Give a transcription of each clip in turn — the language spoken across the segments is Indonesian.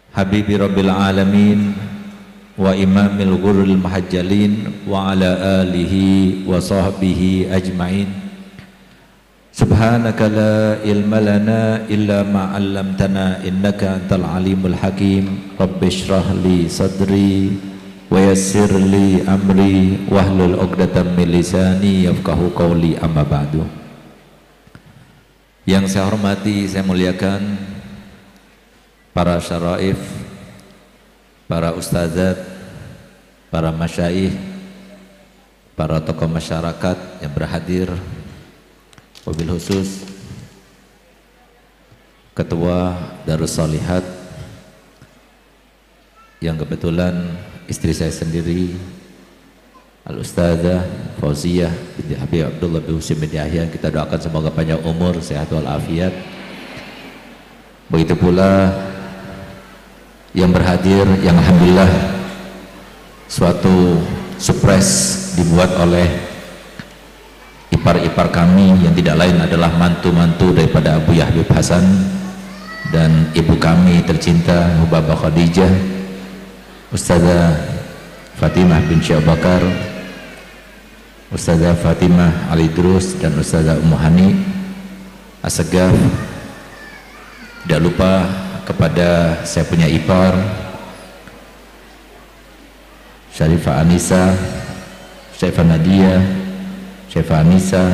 Habibi Rabbil Alamin wa imamil ghurril mahajjalin wa ala alihi wa sahbihi ajma'in. Subhanaka la ilma lana illa ma 'allamtana innaka antal alimul hakim. Rabbi shrah li sadri wa yassir li amri wahlul 'uqdatam min lisani yafqahu qawli, amma ba'du. Yang saya hormati, saya muliakan para syaraif, para ustazat, para masyaikh, para tokoh masyarakat yang berhadir, wabil khusus Ketua Darus Shalihat yang kebetulan istri saya sendiri, Al-Ustazah Fauziyah binti Habib Abdullah bin Husain bin Yahya. Kita doakan semoga panjang umur, sehat walafiat. Begitu pula yang berhadir, yang alhamdulillah suatu surprise dibuat oleh ipar-ipar kami yang tidak lain adalah mantu-mantu daripada Abu Habib Hasan dan ibu kami tercinta Hubabah Khadijah, Ustazah Fatimah bin Syekh Bakar, Ustazah Fatimah Ali Drus, dan Ustazah Ummu Hani Assegaf. Tidak lupa kepada saya punya ipar Syarifah Anissa, Syarifah Nadia, Syarifah Anissa,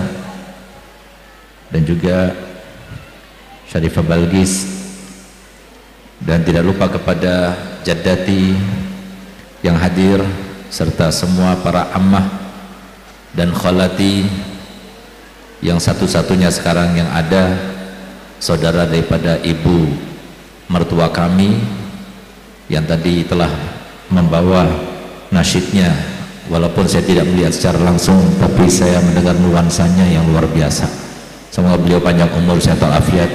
dan juga Syarifah Balgis, dan tidak lupa kepada Jaddati yang hadir serta semua para ammah dan khalati yang satu-satunya sekarang yang ada saudara daripada ibu mertua kami yang tadi telah membawa nasyidnya, walaupun saya tidak melihat secara langsung tapi saya mendengar nuansanya yang luar biasa. Semoga beliau panjang umur, sehat walafiat.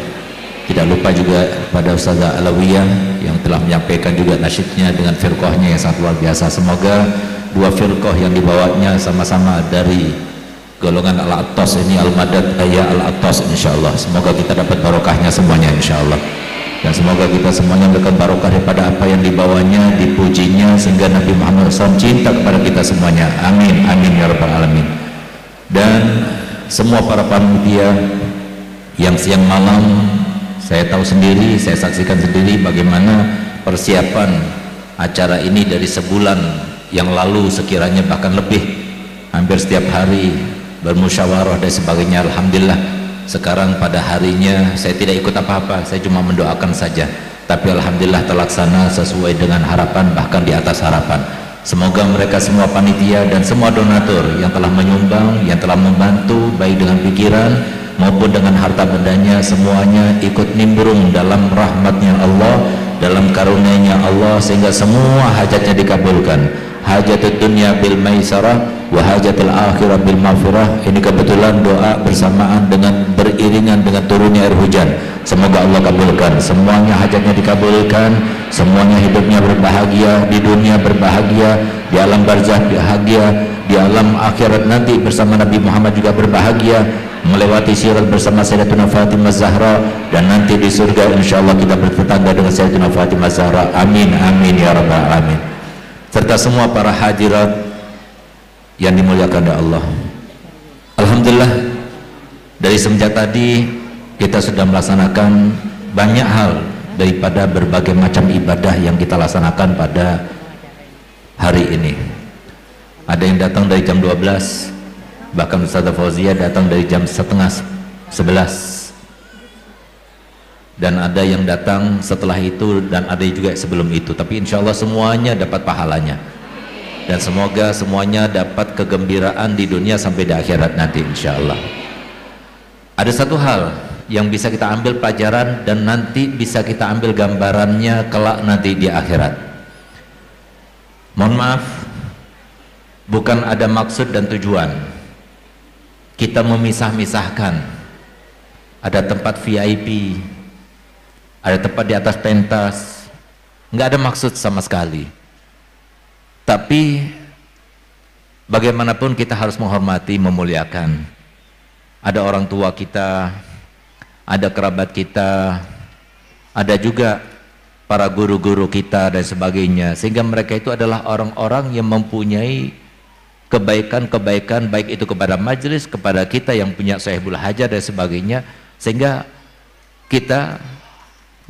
Tidak lupa juga pada Ustazah Alawiyah yang telah menyampaikan juga nasyidnya dengan firqahnya yang sangat luar biasa. Semoga dua firqah yang dibawanya sama-sama dari golongan Al-Attas ini, Al-Madad Ayah Al-Attas, insyaallah. Semoga kita dapat barokahnya semuanya insyaallah, dan semoga kita semuanya mendapatkan barokah daripada apa yang dibawanya, dipujinya, sehingga Nabi Muhammad SAW cinta kepada kita semuanya. Amin, amin ya rabbal alamin. Dan semua para panitia yang siang malam, saya tahu sendiri, saya saksikan sendiri bagaimana persiapan acara ini dari sebulan yang lalu sekiranya, bahkan lebih, hampir setiap hari bermusyawarah dan sebagainya. Alhamdulillah sekarang pada harinya saya tidak ikut apa-apa, saya cuma mendoakan saja, tapi alhamdulillah terlaksana sesuai dengan harapan, bahkan di atas harapan. Semoga mereka semua panitia dan semua donatur yang telah menyumbang, yang telah membantu baik dengan pikiran maupun dengan harta bendanya, semuanya ikut nimbrung dalam rahmatnya Allah, dalam karunia-Nya Allah, sehingga semua hajatnya dikabulkan. Hajatul dunya bil maisarah wa hajatul akhirah bil maghfirah. Ini kebetulan doa bersamaan dengan beriringan dengan turunnya air hujan. Semoga Allah kabulkan, semuanya hajatnya dikabulkan, semuanya hidupnya berbahagia, di dunia berbahagia, di alam barzah bahagia, di alam akhirat nanti bersama Nabi Muhammad juga berbahagia, melewati sirat bersama Sayyidatuna Fatimah Zahra, dan nanti di surga insyaallah kita bertetangga dengan Sayyidatuna Fatimah Zahra. Amin, amin ya rabbal alamin. Serta semua para hadirat yang dimuliakan oleh Allah. Alhamdulillah dari semenjak tadi kita sudah melaksanakan banyak hal daripada berbagai macam ibadah yang kita laksanakan pada hari ini. Ada yang datang dari jam 12, bahkan Ustazah Fauziyah datang dari jam setengah 11, dan ada yang datang setelah itu, dan ada juga sebelum itu. Tapi insya Allah semuanya dapat pahalanya, dan semoga semuanya dapat kegembiraan di dunia sampai di akhirat nanti insya Allah. Ada satu hal yang bisa kita ambil pelajaran dan nanti bisa kita ambil gambarannya kelak nanti di akhirat. Mohon maaf, bukan ada maksud dan tujuan kita memisah-misahkan. Ada tempat VIP, ada tempat di atas pentas, nggak ada maksud sama sekali. Tapi bagaimanapun kita harus menghormati, memuliakan. Ada orang tua kita, ada kerabat kita, ada juga para guru-guru kita dan sebagainya, sehingga mereka itu adalah orang-orang yang mempunyai kebaikan-kebaikan, baik itu kepada majelis, kepada kita yang punya sahibul hajat dan sebagainya, sehingga kita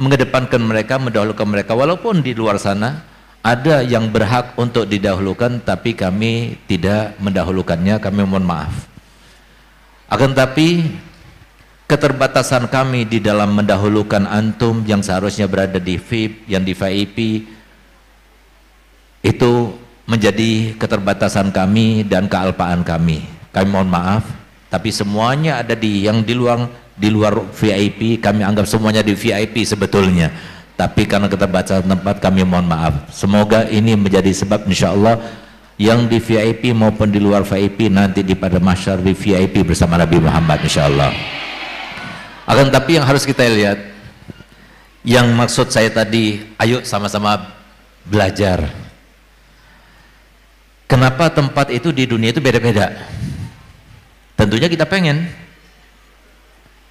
mengedepankan mereka, mendahulukan mereka, walaupun di luar sana ada yang berhak untuk didahulukan, tapi kami tidak mendahulukannya, kami mohon maaf. Akan tapi keterbatasan kami di dalam mendahulukan antum yang seharusnya berada di VIP, yang di VIP, itu menjadi keterbatasan kami dan kealpaan kami. Kami mohon maaf, tapi semuanya ada yang di luar VIP, kami anggap semuanya di VIP sebetulnya. Tapi karena keterbatasan tempat, kami mohon maaf. Semoga ini menjadi sebab insyaallah yang di VIP maupun di luar VIP nanti di pada mahsyar di VIP bersama Nabi Muhammad insyaallah. Akan tapi yang harus kita lihat, yang maksud saya tadi, ayo sama-sama belajar. Kenapa tempat itu di dunia itu beda-beda? Tentunya kita pengen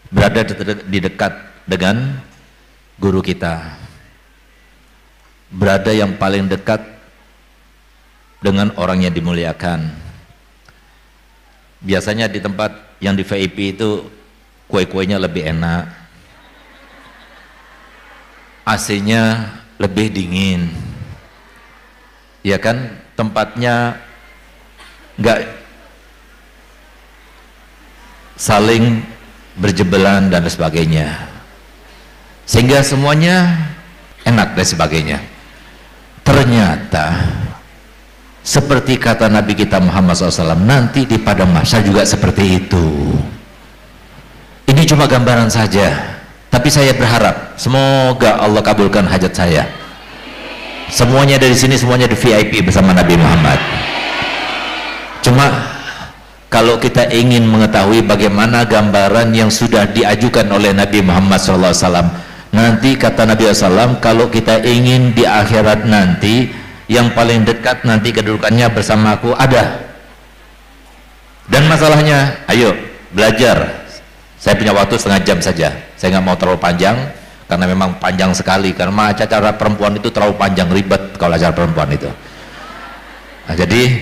berada di dekat dengan guru kita, berada yang paling dekat dengan orang yang dimuliakan. Biasanya di tempat yang di VIP itu kue-kuenya lebih enak, AC-nya lebih dingin, ya kan, tempatnya nggak saling berjebelan dan sebagainya, sehingga semuanya enak dan sebagainya. Ternyata seperti kata Nabi kita Muhammad SAW, nanti di padang mahsyar juga seperti itu. Ini cuma gambaran saja, tapi saya berharap semoga Allah kabulkan hajat saya. Semuanya dari sini, semuanya di VIP bersama Nabi Muhammad. Cuma kalau kita ingin mengetahui bagaimana gambaran yang sudah diajukan oleh Nabi Muhammad SAW, nanti kata Nabi SAW, kalau kita ingin di akhirat nanti yang paling dekat nanti kedudukannya bersama aku ada. Dan masalahnya, ayo belajar. Saya punya waktu setengah jam saja, saya nggak mau terlalu panjang karena memang panjang sekali, karena acara perempuan itu terlalu panjang, ribet kalau acara perempuan itu. Nah, jadi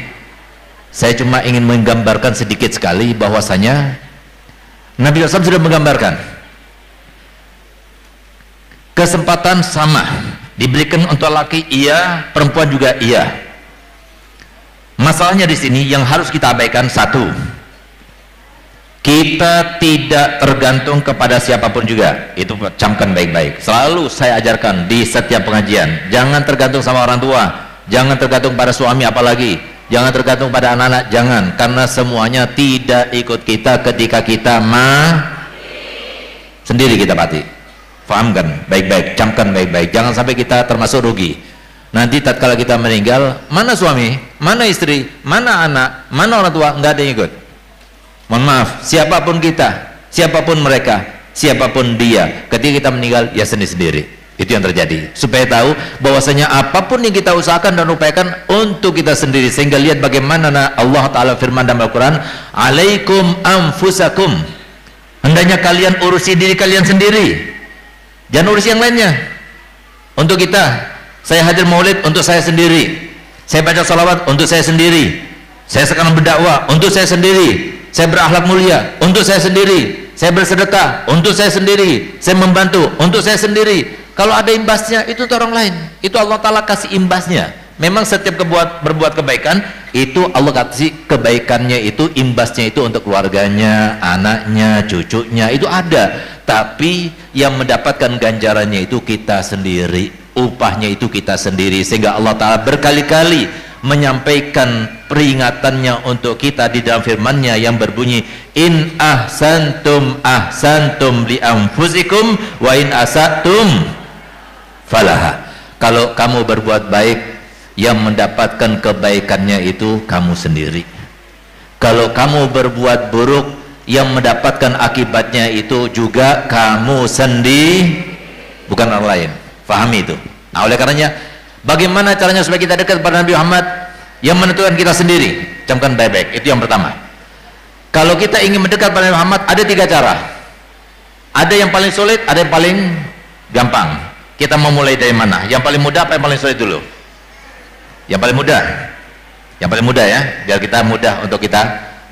saya cuma ingin menggambarkan sedikit sekali bahwasanya Nabi SAW sudah menggambarkan kesempatan sama diberikan untuk laki iya, perempuan juga iya. Masalahnya di sini yang harus kita abaikan satu, kita tidak tergantung kepada siapapun juga. Itu camkan baik-baik. Selalu saya ajarkan di setiap pengajian, jangan tergantung sama orang tua, jangan tergantung pada suami, apalagi jangan tergantung pada anak-anak, jangan, karena semuanya tidak ikut kita ketika kita sendiri kita mati. Fahamkan baik-baik, camkan baik-baik, jangan sampai kita termasuk rugi. Nanti tatkala kita meninggal, mana suami, mana istri, mana anak, mana orang tua, nggak ada yang ikut. Mohon maaf, siapapun kita, siapapun mereka, siapapun dia, ketika kita meninggal, ya sendiri-sendiri. Itu yang terjadi. Supaya tahu bahwasanya apapun yang kita usahakan dan upayakan untuk kita sendiri, sehingga lihat bagaimana Allah Ta'ala firman dalam Al-Quran, alaikum anfusakum, hendaknya kalian urusi diri kalian sendiri, jangan urusi yang lainnya. Untuk kita, saya hadir maulid untuk saya sendiri, saya baca salawat untuk saya sendiri, saya sekarang berdakwah untuk saya sendiri, saya berakhlak mulia untuk saya sendiri, saya bersedekah untuk saya sendiri, saya membantu untuk saya sendiri. Kalau ada imbasnya itu untuk orang lain, itu Allah Ta'ala kasih imbasnya. Memang setiap berbuat kebaikan itu Allah kasih kebaikannya, itu imbasnya itu untuk keluarganya, anaknya, cucunya, itu ada. Tapi yang mendapatkan ganjarannya itu kita sendiri, upahnya itu kita sendiri. Sehingga Allah Ta'ala berkali-kali menyampaikan peringatannya untuk kita di dalam firman-Nya yang berbunyi, in ahsantum ahsantum li anfusikum wa in asatum falaha. Kalau kamu berbuat baik, yang mendapatkan kebaikannya itu kamu sendiri. Kalau kamu berbuat buruk, yang mendapatkan akibatnya itu juga kamu sendiri, bukan orang lain. Fahami itu. Nah, oleh karenanya, bagaimana caranya supaya kita dekat kepada Nabi Muhammad? Yang menentukan kita sendiri. Camkan baik-baik. Itu yang pertama. Kalau kita ingin mendekat kepada Nabi Muhammad, ada 3 cara. Ada yang paling sulit, ada yang paling gampang. Kita mau mulai dari mana? Yang paling mudah apa yang paling sulit dulu? Yang paling mudah. Yang paling mudah ya, biar kita mudah untuk kita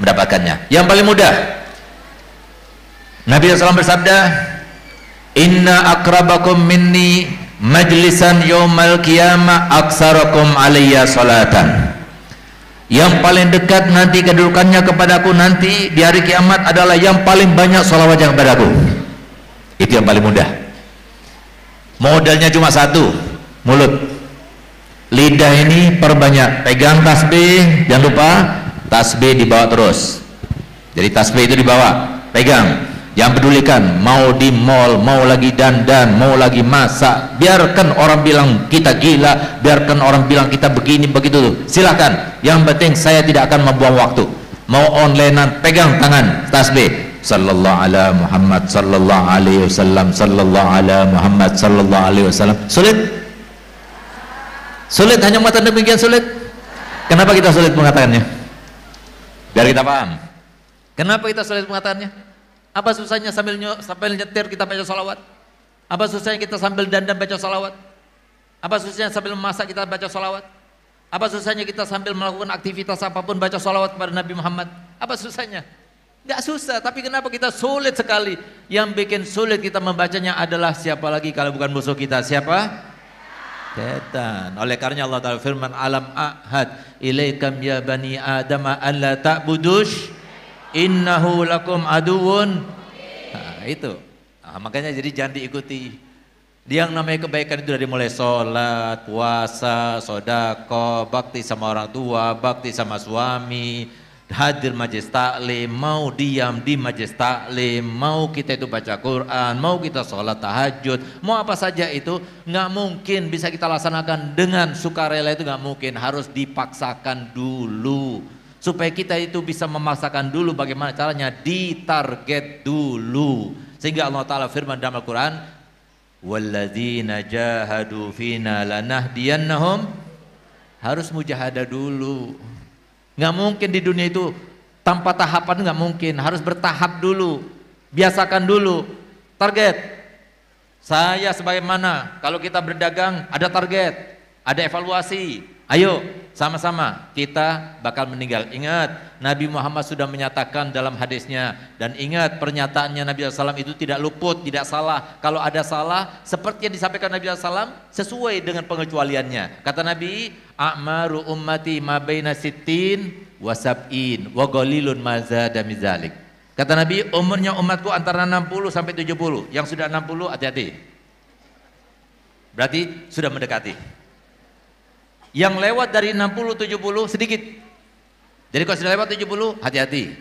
mendapatkannya. Yang paling mudah. Nabi SAW bersabda, "Inna akrabakum minni majlisan yaumal qiyamah aksarakum alayya salatan." Yang paling dekat nanti kedudukannya kepadaku nanti di hari kiamat adalah yang paling banyak sholawatnya kepadaku. Itu yang paling mudah. Modalnya cuma satu, mulut. Lidah ini perbanyak, pegang tasbih, jangan lupa tasbih dibawa terus. Jadi tasbih itu dibawa, pegang, jangan pedulikan mau di mall, mau lagi dandan, mau lagi masak, biarkan orang bilang kita gila, biarkan orang bilang kita begini begitu, silahkan, yang penting saya tidak akan membuang waktu. Mau onlinean, pegang tangan tasbih, sallallahu ala Muhammad sallallahu alaihi wasallam, sallallahu ala Muhammad sallallahu alaihi wasallam. Sulit? Sulit, hanya mengatakan demikian sulit. Kenapa kita sulit mengatakannya? Biar kita paham. Kenapa kita sulit mengatakannya? Apa susahnya sambil nyetir kita baca salawat? Apa susahnya kita sambil dandan baca salawat? Apa susahnya sambil memasak kita baca salawat? Apa susahnya kita sambil melakukan aktivitas apapun baca salawat kepada Nabi Muhammad? Apa susahnya? Nggak susah, tapi kenapa kita sulit sekali? Yang bikin sulit kita membacanya adalah siapa lagi kalau bukan musuh kita? Siapa? Setan. Oleh karenanya Allah Ta'ala firman, alam ahad ilaikam ya bani adama an la ta'budush innahu lakum aduun. Nah, itu. Nah, makanya jadi jangan diikuti. Dia yang namanya kebaikan itu dari mulai sholat, puasa, sodako, bakti sama orang tua, bakti sama suami, hadir majelis taklim, mau diam di majelis taklim, mau kita itu baca Quran, mau kita sholat tahajud, mau apa saja itu nggak mungkin bisa kita laksanakan dengan sukarela, itu nggak mungkin, harus dipaksakan dulu. Supaya kita itu bisa memaksakan dulu, bagaimana caranya? Ditarget dulu. Sehingga Allah Ta'ala firman dalam Al-Quran, walladzina jahadu fina lanahdiyannahum, harus mujahadah dulu. Nggak mungkin di dunia itu tanpa tahapan, nggak mungkin, harus bertahap dulu, biasakan dulu. Target, saya sebagaimana kalau kita berdagang ada target, ada evaluasi, ayo sama-sama kita bakal meninggal. Ingat, Nabi Muhammad sudah menyatakan dalam hadisnya, dan ingat pernyataannya Nabi SAW itu tidak luput, tidak salah. Kalau ada salah, seperti yang disampaikan Nabi SAW, sesuai dengan pengecualiannya. Kata Nabi, a'maru ummati ma baina sittin wa sab'in wa qalilun ma zada min zalik. Kata Nabi, umurnya umatku antara 60 sampai 70. Yang sudah 60 hati-hati. Berarti sudah mendekati. Yang lewat dari 60-70 sedikit. Jadi kalau sudah lewat 70 hati-hati.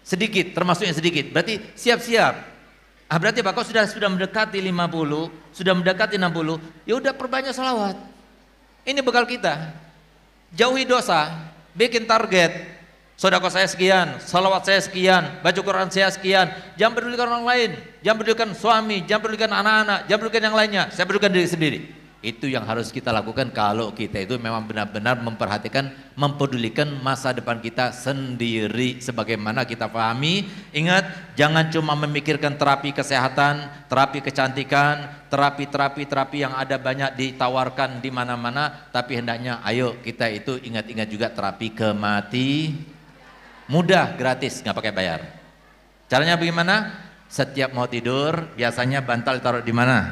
Sedikit, termasuk yang sedikit. Berarti siap-siap. Berarti Pak, kalau sudah mendekati 50, sudah mendekati 60, ya udah perbanyak salawat. Ini bekal kita. Jauhi dosa, bikin target. Sedekah saya sekian, salawat saya sekian, baca Quran saya sekian. Jangan pedulikan orang lain, jangan pedulikan suami, jangan pedulikan anak-anak, jangan pedulikan yang lainnya. Saya pedulikan diri sendiri. Itu yang harus kita lakukan kalau kita itu memang benar-benar memperhatikan, mempedulikan masa depan kita sendiri. Sebagaimana kita pahami, ingat, jangan cuma memikirkan terapi kesehatan, terapi kecantikan, terapi yang ada banyak ditawarkan di mana-mana, tapi hendaknya ayo kita itu ingat-ingat juga terapi kematian. Mudah, gratis, nggak pakai bayar. Caranya bagaimana? Setiap mau tidur, biasanya bantal taruh di mana?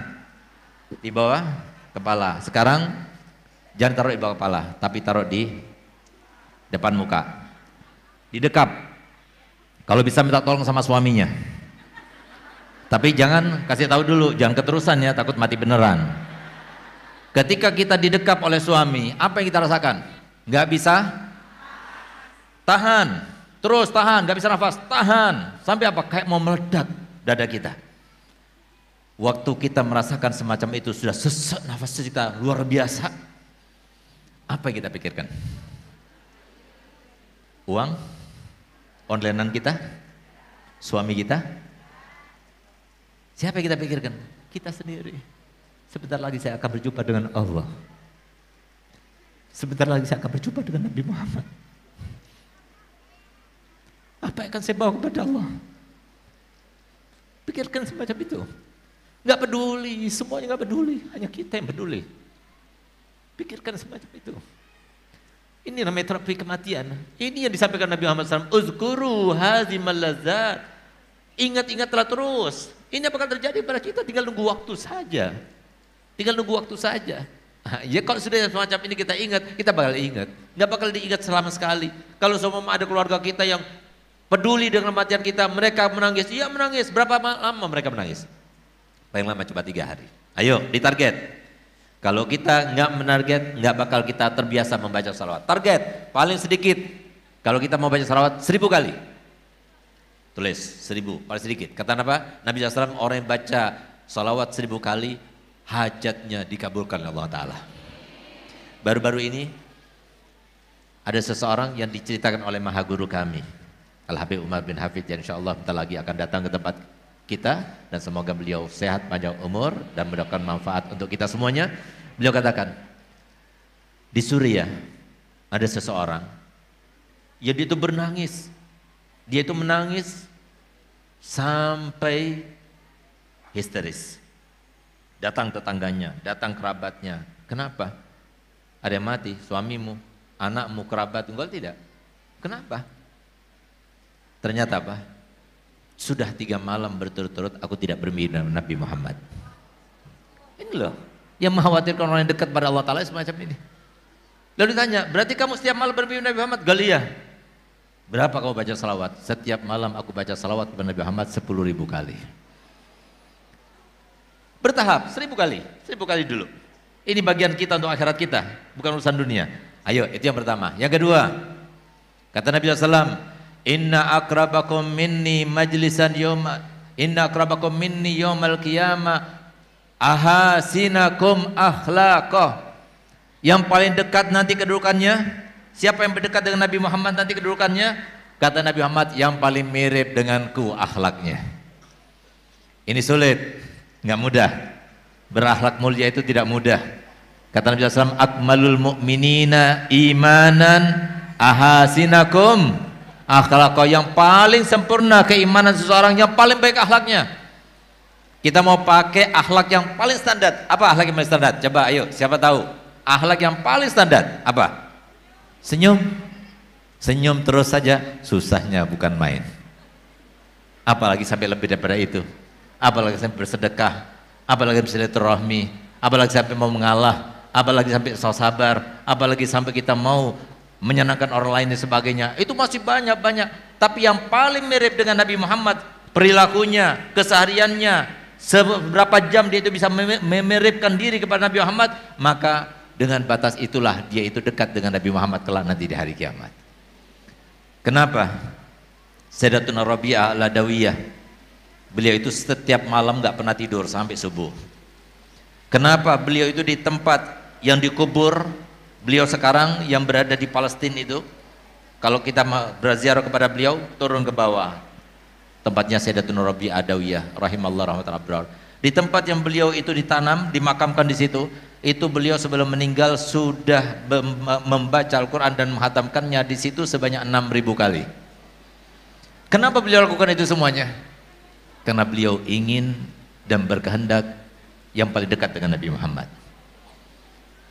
Di bawah kepala. Sekarang jangan taruh di bawah kepala, tapi taruh di depan muka, didekap. Kalau bisa minta tolong sama suaminya, tapi jangan kasih tahu dulu, jangan keterusan ya, takut mati beneran. Ketika kita didekap oleh suami, apa yang kita rasakan? Nggak bisa tahan, terus tahan, nggak bisa nafas, tahan sampai apa? Kayak mau meledak dada kita. Waktu kita merasakan semacam itu, sudah sesak nafas kita luar biasa, apa yang kita pikirkan? Uang? Onlinean kita? Suami kita? Siapa yang kita pikirkan? Kita sendiri. Sebentar lagi saya akan berjumpa dengan Allah. Sebentar lagi saya akan berjumpa dengan Nabi Muhammad. Apa yang akan saya bawa kepada Allah? Pikirkan semacam itu. Nggak peduli, semuanya nggak peduli, hanya kita yang peduli. Pikirkan semacam itu. Ini namanya terapi kematian. Ini yang disampaikan Nabi Muhammad SAW. Uzkuru hazimal lazat. Ingat-ingatlah terus. Ini bakal terjadi pada kita, tinggal nunggu waktu saja. Tinggal nunggu waktu saja. Ya kalau sudah semacam ini kita ingat, kita bakal ingat. Nggak bakal diingat selama sekali. Kalau semua ada keluarga kita yang peduli dengan kematian kita, mereka menangis. Iya menangis. Berapa lama mereka menangis? Paling lama cuma 3 hari. Ayo ditarget. Kalau kita nggak menarget, nggak bakal kita terbiasa membaca salawat. Target paling sedikit. Kalau kita mau baca salawat 1000 kali. Tulis 1000 paling sedikit. Kata apa? Nabi SAW, orang yang baca salawat 1000 kali, hajatnya dikabulkan oleh Allah Ta'ala. Baru-baru ini ada seseorang yang diceritakan oleh maha guru kami, Al-Habib Umar bin Hafidh, yang insya Allah bentar lagi akan datang ke tempat kita, dan semoga beliau sehat, panjang umur, dan mendapatkan manfaat untuk kita semuanya. Beliau katakan, di Suriah ada seseorang, ya dia itu bernangis, dia itu menangis sampai histeris. Datang tetangganya, datang kerabatnya. Kenapa? Ada yang mati, suamimu, anakmu, kerabat, enggak tidak. Kenapa? Ternyata apa? Sudah 3 malam berturut-turut aku tidak bermimpi dengan Nabi Muhammad. Ini loh, yang mengkhawatirkan orang yang dekat pada Allah Ta'ala semacam ini. Lalu ditanya, berarti kamu setiap malam bermimpi Nabi Muhammad? Galiyah. Berapa kamu baca salawat? Setiap malam aku baca salawat kepada Nabi Muhammad 10.000 kali. Bertahap, 1000 kali. 1000 kali dulu. Ini bagian kita untuk akhirat kita, bukan urusan dunia. Ayo, itu yang pertama. Yang kedua, kata Nabi SAW, Inna akrabakum minni majlisan yawma, inna akrabakum minni yawmal qiyamah ahasinakum akhlaqah. Yang paling dekat nanti kedudukannya, siapa yang berdekat dengan Nabi Muhammad nanti kedudukannya? Kata Nabi Muhammad, yang paling mirip denganku akhlaknya. Ini sulit, nggak mudah. Berakhlak mulia itu tidak mudah. Kata Nabi SAW, akmalul mu'minina imanan ahasinakum akhlaqah. Yang paling sempurna keimanan seseorang, yang paling baik akhlaknya. Kita mau pakai akhlak yang paling standar. Apa akhlak yang paling standar? Coba ayo, siapa tahu? Akhlak yang paling standar apa? Senyum. Senyum terus saja, susahnya bukan main. Apalagi sampai lebih daripada itu. Apalagi sampai bersedekah, apalagi bersilaturahmi, apalagi sampai mau mengalah, apalagi sampai sabar, apalagi sampai kita mau menyenangkan orang lain dan sebagainya. Itu masih banyak-banyak. Tapi yang paling mirip dengan Nabi Muhammad, perilakunya, kesehariannya, seberapa jam dia itu bisa memiripkan diri kepada Nabi Muhammad, maka dengan batas itulah dia itu dekat dengan Nabi Muhammad kelak nanti di hari kiamat. Kenapa? Sayyidatuna Rabi'ah Al-Adawiyah, beliau itu setiap malam gak pernah tidur sampai subuh. Kenapa? Beliau itu di tempat yang dikubur beliau sekarang yang berada di Palestina itu, kalau kita berziarah kepada beliau, turun ke bawah. Tempatnya Sayyidatuna Rabi'ah Adawiyah rahimallahu rahmatal abrar. Di tempat yang beliau itu ditanam, dimakamkan di situ, itu beliau sebelum meninggal sudah membaca Al-Qur'an dan menghatamkannya di situ sebanyak 6.000 kali. Kenapa beliau lakukan itu semuanya? Karena beliau ingin dan berkehendak yang paling dekat dengan Nabi Muhammad.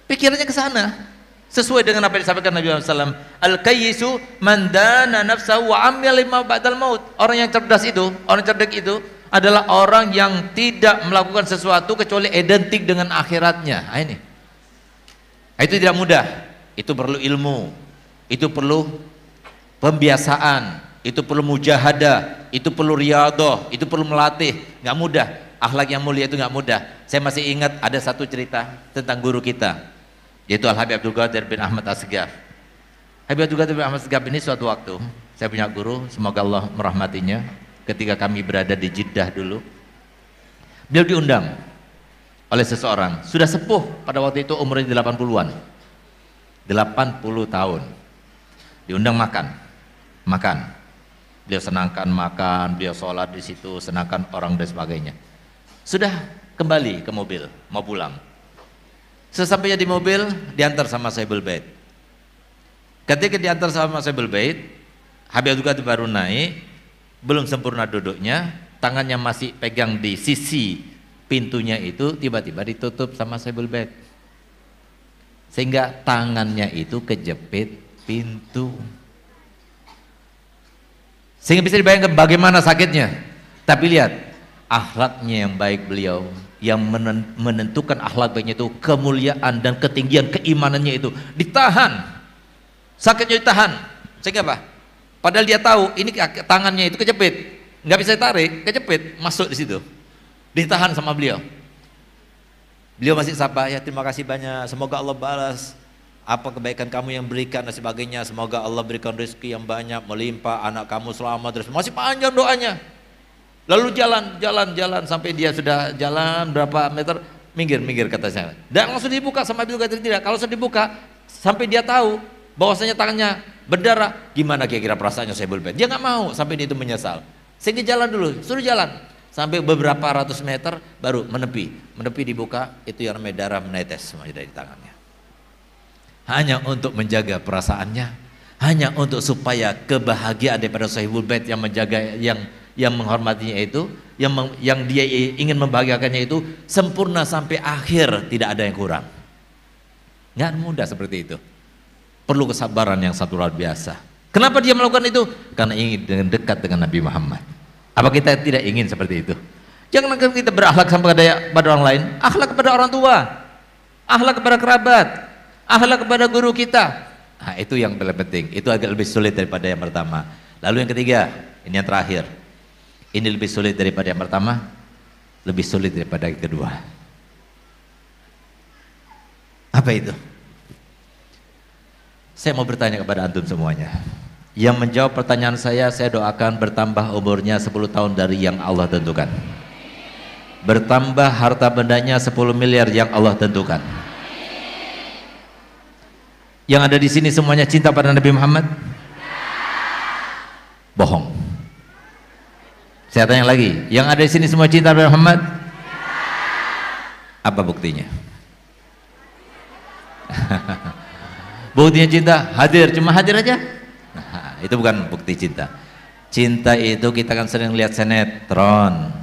Pikirannya ke sana. Sesuai dengan apa yang disampaikan Nabi Muhammad SAW. Al-kayyisu man dana nafsahu wa amila lima ba'dal maut. Orang yang cerdas itu, orang cerdik itu adalah orang yang tidak melakukan sesuatu kecuali identik dengan akhiratnya. Nah, ini. Itu tidak mudah. Itu perlu ilmu. Itu perlu pembiasaan. Itu perlu mujahadah. Itu perlu riyadhah. Itu perlu melatih. Nggak mudah. Akhlak yang mulia itu nggak mudah. Saya masih ingat ada satu cerita tentang guru kita, yaitu Al-Habib Abdul Qadir bin Ahmad As-Segaf. Habib Abdul Qadir bin Ahmad As-Segaf ini suatu waktu, saya punya guru, semoga Allah merahmatinya, ketika kami berada di Jeddah dulu, beliau diundang oleh seseorang, sudah sepuh pada waktu itu, umurnya 80-an, 80 tahun, diundang makan, beliau senangkan makan, beliau sholat di situ, senangkan orang dan sebagainya. Sudah kembali ke mobil, mau pulang. Sesampainya di mobil, diantar sama Saibul Bait. Ketika diantar sama Saibul Bait, Habib Abdul Qadir baru naik, belum sempurna duduknya, tangannya masih pegang di sisi pintunya itu tiba-tiba ditutup sama Saibul Bait. Sehingga tangannya itu kejepit pintu. Sehingga bisa dibayangkan bagaimana sakitnya. Tapi lihat, akhlaknya yang baik beliau, yang menentukan akhlak baiknya itu kemuliaan dan ketinggian keimanannya itu ditahan. Sakitnya ditahan. Sehingga apa? Padahal dia tahu ini tangannya itu kejepit, nggak bisa ditarik, kejepit, masuk di situ. Ditahan sama beliau. Beliau masih sapa, ya terima kasih banyak, semoga Allah balas apa kebaikan kamu yang berikan dan sebagainya, semoga Allah berikan rezeki yang banyak, melimpah, anak kamu selamat, terus masih panjang doanya. Lalu jalan sampai dia sudah jalan berapa meter, minggir kata saya. Dan langsung dibuka sama Abdul Qadir tidak. Kalau sudah dibuka sampai dia tahu bahwasanya tangannya berdarah, gimana kira-kira perasaannya Saibul Bait? Dia nggak mau sampai dia itu menyesal. Sehingga jalan dulu, suruh jalan sampai beberapa ratus meter baru menepi dibuka, itu yang namanya darah menetes semua dari tangannya. Hanya untuk menjaga perasaannya, hanya untuk supaya kebahagiaan daripada Saibul Bait yang menjaga, yang menghormatinya itu, yang dia ingin membahagiakannya itu sempurna sampai akhir, tidak ada yang kurang. Nggak mudah seperti itu. Perlu kesabaran yang satu luar biasa. Kenapa dia melakukan itu? Karena ingin dekat dengan Nabi Muhammad. Apa kita tidak ingin seperti itu? Jangan kita berakhlak sampai pada orang lain, akhlak kepada orang tua, akhlak kepada kerabat, akhlak kepada guru kita. Nah, itu yang paling penting. Itu agak lebih sulit daripada yang pertama. Lalu yang ketiga, ini yang terakhir. Ini lebih sulit daripada yang pertama, lebih sulit daripada yang kedua. Apa itu? Saya mau bertanya kepada antum semuanya. Yang menjawab pertanyaan saya doakan bertambah umurnya 10 tahun dari yang Allah tentukan. Bertambah harta bendanya 10 miliar yang Allah tentukan. Yang ada di sini semuanya cinta pada Nabi Muhammad? Bohong. Saya tanya lagi, yang ada di sini semua cinta pada Muhammad? Apa buktinya? Buktinya cinta hadir, cuma hadir aja. Nah, itu bukan bukti cinta. Cinta itu kita kan sering lihat sinetron,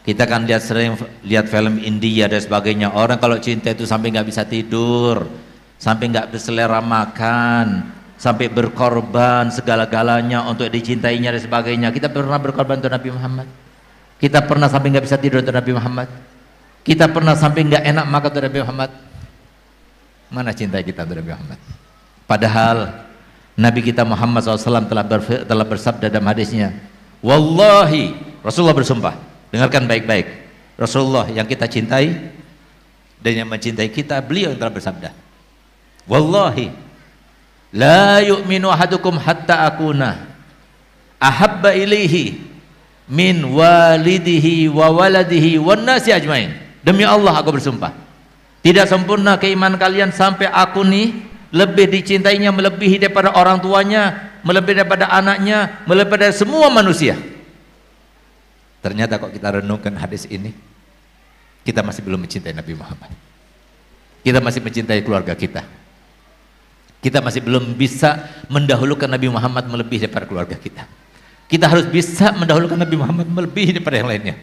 kita kan sering lihat film India dan sebagainya. Orang kalau cinta itu sampai nggak bisa tidur, sampai nggak berselera makan, sampai berkorban segala-galanya untuk dicintainya dan sebagainya. Kita pernah berkorban untuk Nabi Muhammad? Kita pernah sampai nggak bisa tidur untuk Nabi Muhammad? Kita pernah sampai nggak enak makan untuk Nabi Muhammad? Mana cinta kita untuk Nabi Muhammad? Padahal Nabi kita Muhammad SAW telah bersabda dalam hadisnya, wallahi, Rasulullah bersumpah, dengarkan baik-baik, Rasulullah yang kita cintai dan yang mencintai kita, beliau yang telah bersabda, wallahi la yu'minu ahadukum hatta akuna ahabba ilaihi min walidihi wa waladihi wan nasi ajmain. Demi Allah aku bersumpah, tidak sempurna keimanan kalian sampai aku nih lebih dicintainya, melebihi daripada orang tuanya, melebihi daripada anaknya, melebihi daripada semua manusia. Ternyata kok kita renungkan hadis ini, kita masih belum mencintai Nabi Muhammad. Kita masih mencintai keluarga kita. Kita masih belum bisa mendahulukan Nabi Muhammad melebihi daripada keluarga kita. Kita harus bisa mendahulukan Nabi Muhammad melebihi daripada yang lainnya.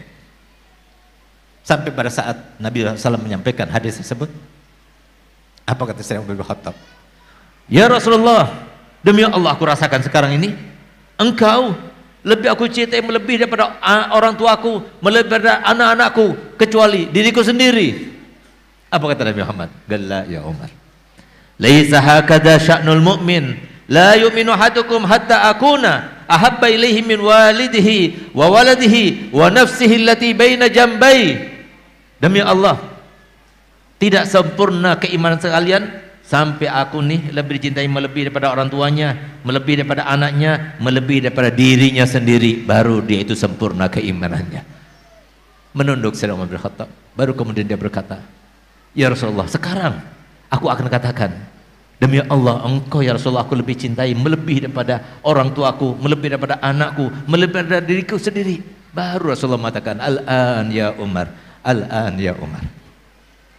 Sampai pada saat Nabi SAW menyampaikan hadis tersebut, apa kata Sayyidina Umar bin Khattab? Ya Rasulullah, demi Allah aku rasakan sekarang ini engkau lebih aku cintai melebihi daripada orang tuaku, melebihi daripada anak-anakku, kecuali diriku sendiri. Apa kata Nabi Muhammad? Galla ya Umar, laisa hakadha sya'nul mu'min, la yu'minu ahadukum hatta akuna ahabba ilaihi min walidihi wa waladihi wa nafsihi allati baina jambai. Demi Allah, tidak sempurna keimanan sekalian sampai aku nih lebih dicintai melebihi daripada orang tuanya, melebihi daripada anaknya, melebihi daripada dirinya sendiri, baru dia itu sempurna keimanannya. Menunduk Sayyidina Umar bin Khattab, baru kemudian dia berkata, ya Rasulullah, sekarang aku akan katakan, demi Allah engkau ya Rasulullah aku lebih cintai melebihi daripada orang tuaku, melebihi daripada anakku, melebihi daripada diriku sendiri. Baru Rasulullah mengatakan, al-an ya Umar, al-an ya Umar.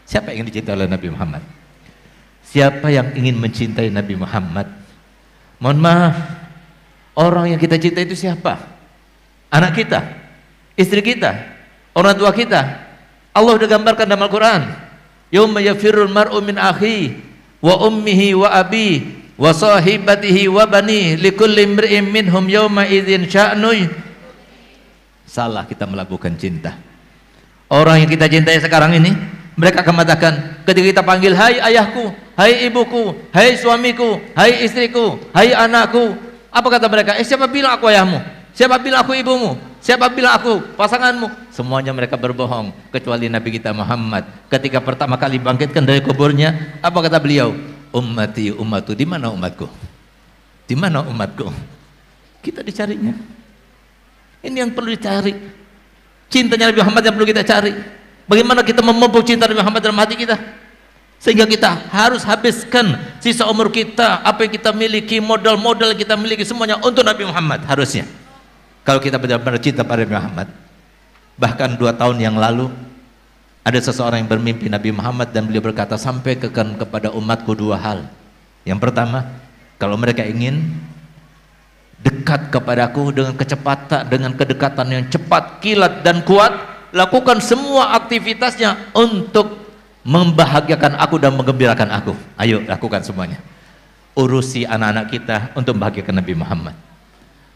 Siapa yang ingin dicintai oleh Nabi Muhammad? Siapa yang ingin mencintai Nabi Muhammad? Mohon maaf, orang yang kita cintai itu siapa? Anak kita, istri kita, orang tua kita, Allah sudah gambarkan dalam Al-Quran, yauma yafirrul mar'u min akhi wa ummihi wa abi wa sahibatihi wa bani likulli imri'in minhum yauma idzin sya'nu. Salah kita melabuhkan cinta. Orang yang kita cintai sekarang ini, mereka akan mengatakan ketika kita panggil, hai ayahku, hai ibuku, hai suamiku, hai istriku, hai anakku, apa kata mereka? Siapa bilang aku ayahmu? Siapa bilang aku ibumu? Siapa bilang aku pasanganmu? Semuanya mereka berbohong, kecuali Nabi kita Muhammad. Ketika pertama kali bangkitkan dari kuburnya, apa kata beliau? Ummati ummatu, di mana umatku? Di mana umatku? Kita dicarinya. Ini yang perlu dicari. Cintanya Nabi Muhammad yang perlu kita cari. Bagaimana kita memupuk cinta Nabi Muhammad dalam hati kita, sehingga kita harus habiskan sisa umur kita, apa yang kita miliki, modal-modal yang kita miliki, semuanya untuk Nabi Muhammad. Harusnya kalau kita benar-benar cinta pada Nabi Muhammad. Bahkan 2 tahun yang lalu ada seseorang yang bermimpi Nabi Muhammad, dan beliau berkata, sampaikan kepada umatku 2 hal. Yang pertama, kalau mereka ingin dekat kepadaku dengan kecepatan, dengan kedekatan yang cepat, kilat dan kuat, lakukan semua aktivitasnya untuk membahagiakan aku dan menggembirakan aku. Ayo lakukan semuanya. Urusi anak-anak kita untuk membahagiakan Nabi Muhammad.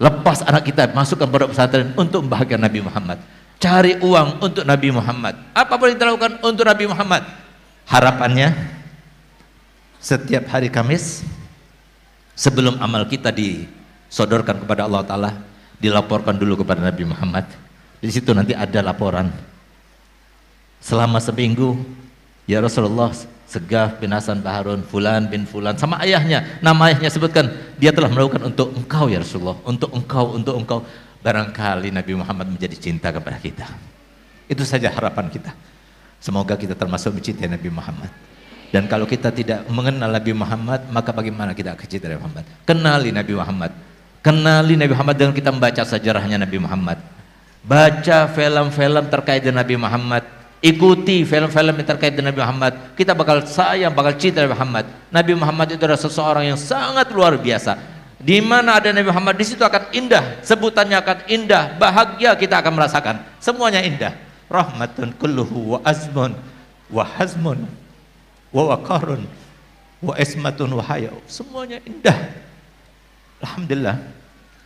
Lepas anak kita masukkan pondok pesantren untuk membahagiakan Nabi Muhammad. Cari uang untuk Nabi Muhammad. Apa boleh kita lakukan untuk Nabi Muhammad? Harapannya setiap hari Kamis sebelum amal kita disodorkan kepada Allah Ta'ala, dilaporkan dulu kepada Nabi Muhammad. Di situ nanti ada laporan selama seminggu, ya Rasulullah, Segaf bin Hasan Baharun, Fulan bin Fulan, sama ayahnya, nama ayahnya sebutkan, dia telah melakukan untuk engkau ya Rasulullah, untuk engkau, untuk engkau. Barangkali Nabi Muhammad menjadi cinta kepada kita. Itu saja harapan kita. Semoga kita termasuk mencintai Nabi Muhammad. Dan kalau kita tidak mengenal Nabi Muhammad, maka bagaimana kita akan cintai Nabi Muhammad? Kenali Nabi Muhammad. Kenali Nabi Muhammad dengan kita membaca sejarahnya Nabi Muhammad. Baca film-film terkait dengan Nabi Muhammad. Ikuti film-film yang terkait dengan Nabi Muhammad. Kita bakal sayang, bakal cinta Nabi Muhammad. Nabi Muhammad itu adalah seseorang yang sangat luar biasa. Di mana ada Nabi Muhammad, di situ akan indah, sebutannya akan indah, bahagia kita akan merasakan. Semuanya indah. Rahmatun kulluhu wa azmun wa hazmun wa waqarun wa ismatun wa haya. Semuanya indah. Alhamdulillah.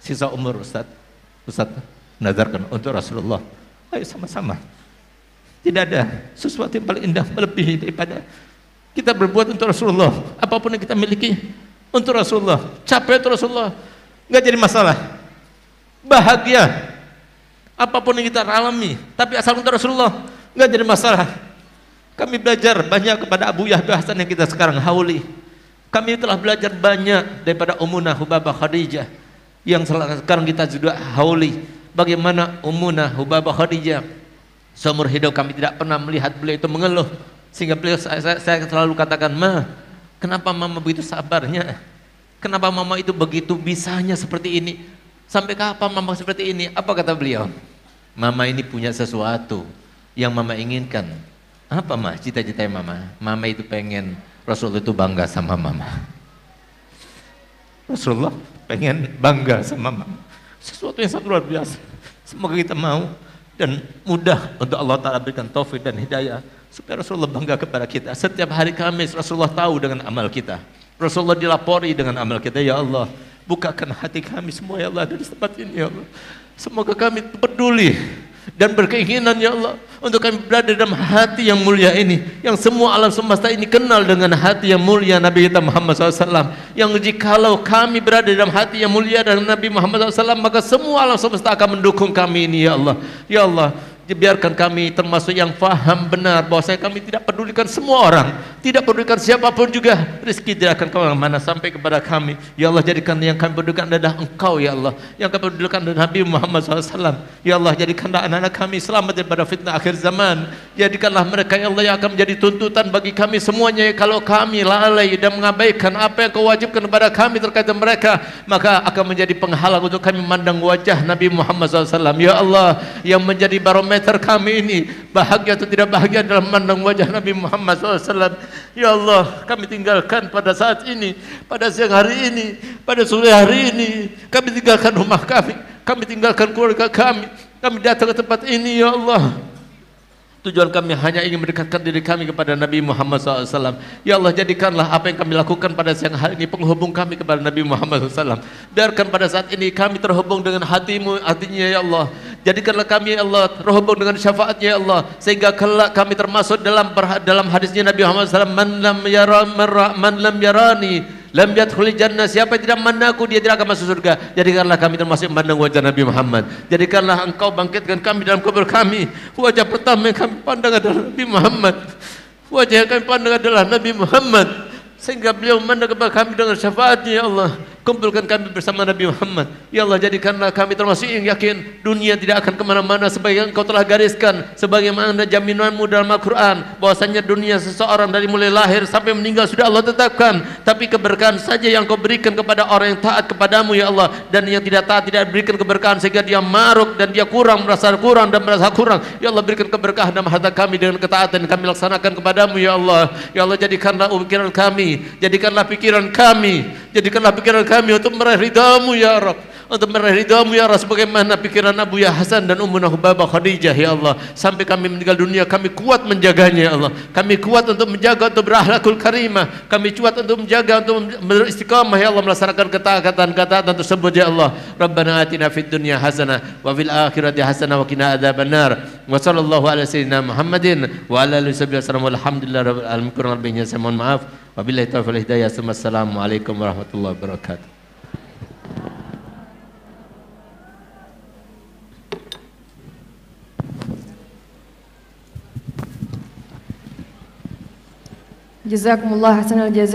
Sisa umur Ustaz nazarkan untuk Rasulullah. Ayo sama-sama. Tidak ada sesuatu yang paling indah melebihi daripada kita berbuat untuk Rasulullah. Apapun yang kita miliki untuk Rasulullah, capek untuk Rasulullah, nggak jadi masalah. Bahagia apapun yang kita alami, tapi asal untuk Rasulullah, nggak jadi masalah. Kami belajar banyak kepada Abu Yahya Hasan yang kita sekarang hauli. Kami telah belajar banyak daripada Ummunah Hubabah Khadijah yang sekarang kita juga hauli. Bagaimana Ummunah Hubabah Khadijah, seumur hidup kami tidak pernah melihat beliau itu mengeluh, sehingga beliau, saya selalu katakan, Ma, kenapa mama begitu sabarnya? Kenapa mama itu begitu bisanya seperti ini? Sampai kapan mama seperti ini? Apa kata beliau? Mama ini punya sesuatu yang mama inginkan. Apa Ma? Cita-citanya mama? Mama itu pengen Rasulullah itu bangga sama mama. Rasulullah pengen bangga sama mama. Sesuatu yang sangat luar biasa. Semoga kita mau dan mudah untuk Allah Ta'ala berikan taufik dan hidayah supaya Rasulullah bangga kepada kita. Setiap hari Kamis Rasulullah tahu dengan amal kita. Rasulullah dilapori dengan amal kita. Ya Allah, bukakan hati kami semua ya Allah dari tempat ini ya Allah. Semoga kami peduli dan berkeinginan ya Allah untuk kami berada dalam hati yang mulia ini, yang semua alam semesta ini kenal dengan hati yang mulia Nabi kita Muhammad SAW, yang jikalau kami berada dalam hati yang mulia dan Nabi Muhammad SAW, maka semua alam semesta akan mendukung kami ini ya Allah. Ya Allah, biarkan kami termasuk yang faham benar bahwa kami tidak pedulikan semua orang, tidak pedulikan siapapun juga, rezeki tidak akan kemana-mana sampai kepada kami. Ya Allah, jadikan yang kami pedulikan adalah Engkau ya Allah, yang kami pedulikan adalah Nabi Muhammad SAW. Ya Allah, jadikanlah anak-anak kami selamat daripada fitnah akhir zaman. Jadikanlah mereka ya Allah yang akan menjadi tuntutan bagi kami semuanya. Kalau kami lalai dan mengabaikan apa yang Kau wajibkan kepada kami terkait dengan mereka, maka akan menjadi penghalang untuk kami memandang wajah Nabi Muhammad SAW. Ya Allah, yang menjadi barometer kami ini bahagia atau tidak bahagia dalam memandang wajah Nabi Muhammad SAW. Ya Allah, kami tinggalkan pada saat ini, pada siang hari ini, pada sore hari ini, kami tinggalkan rumah kami tinggalkan keluarga kami datang ke tempat ini ya Allah Tujuan kami hanya ingin mendekatkan diri kami kepada Nabi Muhammad SAW. Ya Allah, jadikanlah apa yang kami lakukan pada siang hari ini penghubung kami kepada Nabi Muhammad SAW. Biarkan pada saat ini kami terhubung dengan hatinya ya Allah. Jadikanlah kami ya Allah terhubung dengan syafaatnya ya Allah, sehingga kelak kami termasuk dalam hadisnya Nabi Muhammad SAW, man lam yarani lam yadkhulul jannah. Siapa yang tidak memandangku, dia tidak akan masuk surga. Jadikanlah kami termasuk memandang wajah Nabi Muhammad. Jadikanlah Engkau bangkitkan kami dalam kubur kami. Wajah pertama yang kami pandang adalah Nabi Muhammad. Wajah yang kami pandang adalah Nabi Muhammad, sehingga beliau memandang kepada kami dengan syafaatnya ya Allah. Kumpulkan kami bersama Nabi Muhammad. Ya Allah, jadikanlah kami termasuk yang yakin dunia tidak akan kemana-mana sebagaimana Engkau telah gariskan, sebagaimana jaminanmu dalam Al-Quran, bahwasanya dunia seseorang dari mulai lahir sampai meninggal sudah Allah tetapkan, tapi keberkahan saja yang Kau berikan kepada orang yang taat kepadamu ya Allah, dan yang tidak taat tidak berikan keberkahan sehingga dia maruk dan dia merasa kurang dan merasa kurang. Ya Allah, berikan keberkahan dalam harta kami dengan ketaatan yang kami laksanakan kepadamu ya Allah. Ya Allah, jadikanlah pikiran kami, jadikanlah pikiran kami untuk meraih ridhamu ya Rabb, untuk meraih ridhamu ya Rabb, sebagaimana pikiran Abu Ya Hasan dan Ummunah Hubabah Khadijah ya Allah. Sampai kami meninggal dunia kami kuat menjaganya ya Allah, kami kuat untuk menjaga, untuk berakhlakul karimah, kami kuat untuk menjaga, untuk beristiqamah ya Allah, melaksanakan ketaatan tersebut ya Allah. Rabbana atina fid dunya hasanah wa fil akhirati hasanah wa qina adzabannar. Wa sallallahu ala sayyidina Muhammadin wa ala alihi wasallam. Walhamdulillahi rabbil alamin. Kurang lebihnya saya mohon maaf. Wabillahi taufiq wal hidayah. Assalamualaikum warahmatullahi wabarakatuh. Jazakumullah hasanal jazaa.